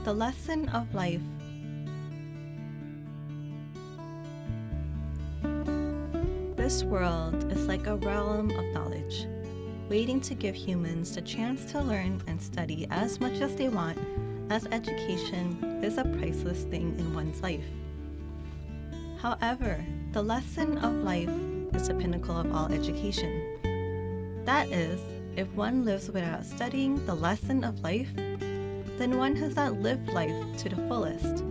The lesson of life. This world is like a realm of knowledge, waiting to give humans the chance to learn and study as much as they want, as education is a priceless thing in one's life. However, the lesson of life is the pinnacle of all education. That is, if one lives without studying the lesson of life, then one has not lived life to the fullest.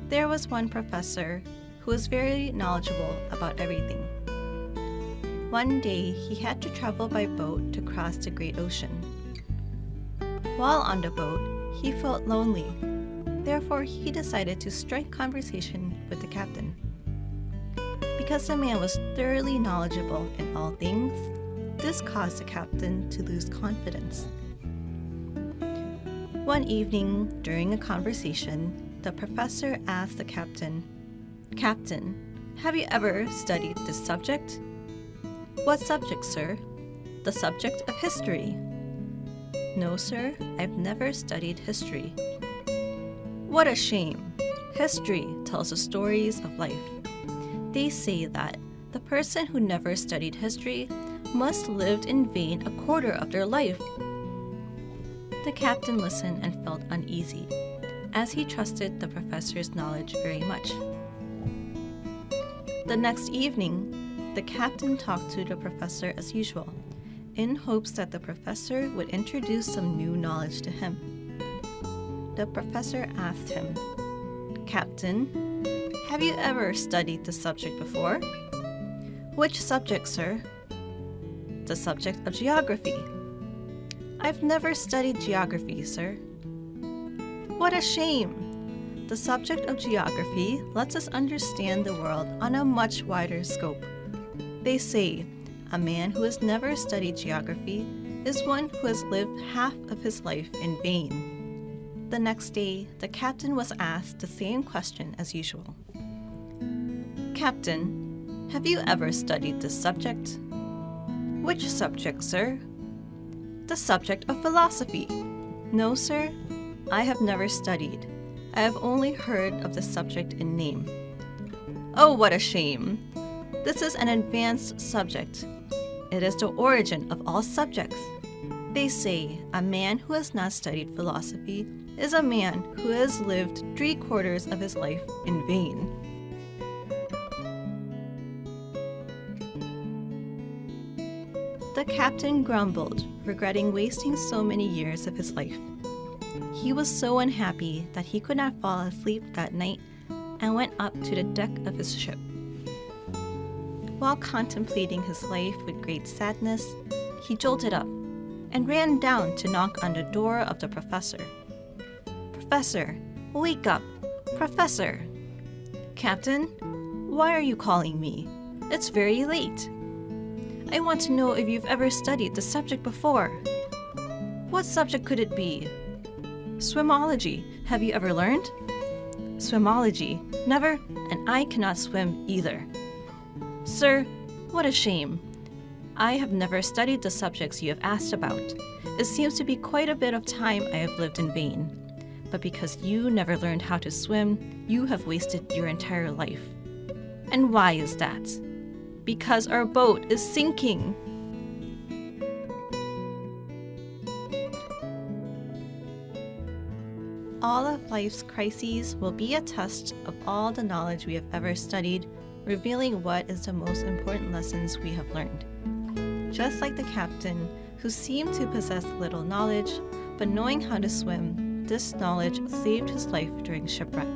There was one professor who was very knowledgeable about everything. One day, he had to travel by boat to cross the great ocean. While on the boat, he felt lonely. Therefore, he decided to strike conversation with the captain. Because the man was thoroughly knowledgeable in all things, this caused the captain to lose confidence. One evening, during a conversation, the professor asked the captain, "Captain, have you ever studied this subject?" "What subject, sir?" "The subject of history." "No, sir, I've never studied history." "What a shame! History tells the stories of life. They say that the person who never studied history must have lived in vain a quarter of their life." The captain listened and felt uneasy, as he trusted the professor's knowledge very much. The next evening, the captain talked to the professor as usual, in hopes that the professor would introduce some new knowledge to him. The professor asked him, "Captain, have you ever studied this subject before?" "Which subject, sir?" "The subject of geography." "I've never studied geography, sir." "What a shame! The subject of geography lets us understand the world on a much wider scope. They say, a man who has never studied geography is one who has lived half of his life in vain." The next day, the captain was asked the same question as usual. "Captain, have you ever studied this subject?" "Which subject, sir?" "The subject of philosophy." "No, sir, I have never studied. I have only heard of the subject in name." "Oh, what a shame! This is an advanced subject. It is the origin of all subjects. They say a man who has not studied philosophy is a man who has lived 3/4 of his life in vain." The captain grumbled, regretting wasting so many years of his life. He was so unhappy that he could not fall asleep that night and went up to the deck of his ship. While contemplating his life with great sadness, he jolted up and ran down to knock on the door of the professor. "Professor, wake up! Professor!" "Captain, why are you calling me? It's very late." "I want to know if you've ever studied the subject before." "What subject could it be?" "Swimology. Have you ever learned?" "Swimology? Never, and I cannot swim either." "Sir, what a shame. I have never studied the subjects you have asked about. It seems to be quite a bit of time I have lived in vain. But because you never learned how to swim, you have wasted your entire life." "And why is that?" "Because our boat is sinking." All of life's crises will be a test of all the knowledge we have ever studied, revealing what is the most important lessons we have learned. Just like the captain, who seemed to possess little knowledge, but knowing how to swim, this knowledge saved his life during shipwreck.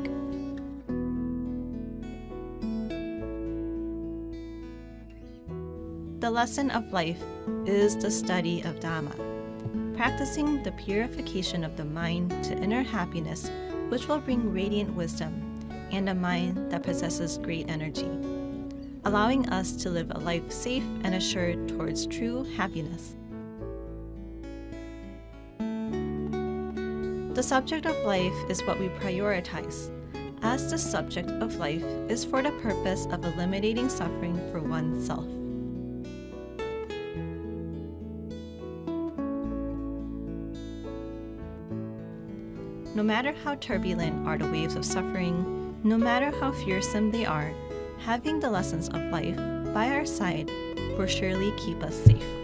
The lesson of life is the study of Dhamma, practicing the purification of the mind to inner happiness, which will bring radiant wisdom and a mind that possesses great energy, allowing us to live a life safe and assured towards true happiness. The subject of life is what we prioritize, as the subject of life is for the purpose of eliminating suffering for oneself. No matter how turbulent are the waves of suffering, no matter how fearsome they are, having the lessons of life by our side will surely keep us safe.